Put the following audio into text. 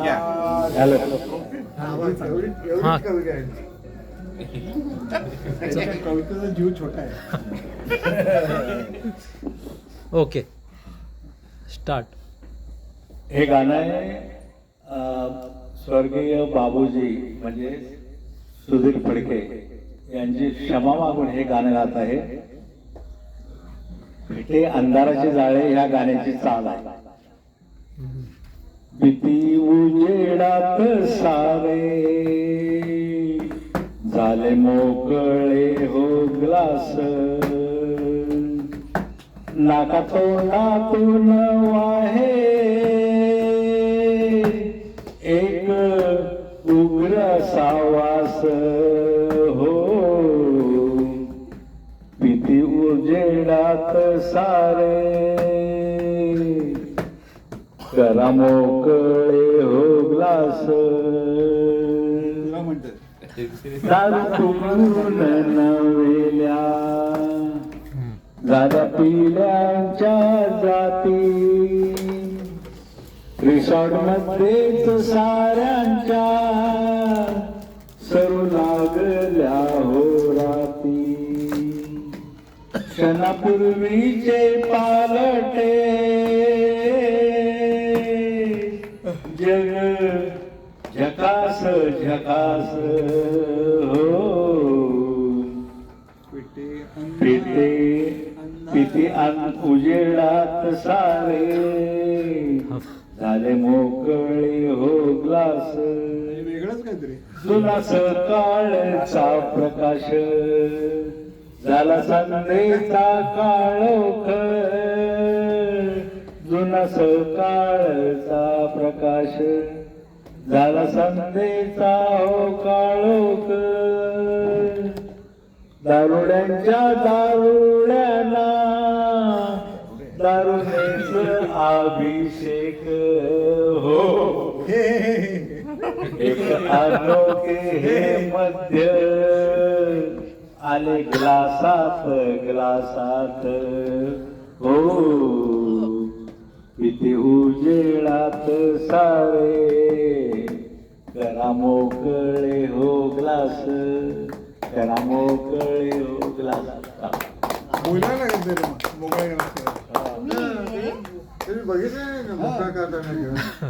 Hello. कवितेचा जीव छोटा आहे. Okay start. हे गाणं आहे स्वर्गीय बाबूजी म्हणजे सुधीर फडके यांची क्षमा मागून हे गाणं गात आहे. फिटे अंधाराचे जाळे ह्या गाण्याची चाल आहे. भीती उजेडात सारे झाले मोकळे हो ग्लास, नाका तोंडातून वाहे एक उग्र सावास हो. भीती उजेडात सारे करा मोकळे हो ग्लास, दारू पिऊन नवेल्या झाल्या पिल्यांच्या जाती, रिसॉर्ट मध्येच साऱ्यांच्या सरू लागल्या हो राती. क्षणापूर्वीचे पालटे जग झकास झकास हो. पिते उजेडात सारे झाले मोकळे हो ग्लास. वेगळंच काहीतरी. जुना सकाळचा प्रकाश झाला संध्येचा काळोख, जुना सकाळचा प्रकाश झाला संध्येचा हो काळोख. दारुड्यांच्या दारुड्यांना दारुनेच अभिषेक हो. एक अनोखे हे मध्य आले ग्लासात ग्लासात हो. किती उजेडात सारे करा मोकळे हो ग्लास, करा मोकळे हो ग्लास. बोलायला लागेल मोकळ्या बघितलं मोकळा करताना.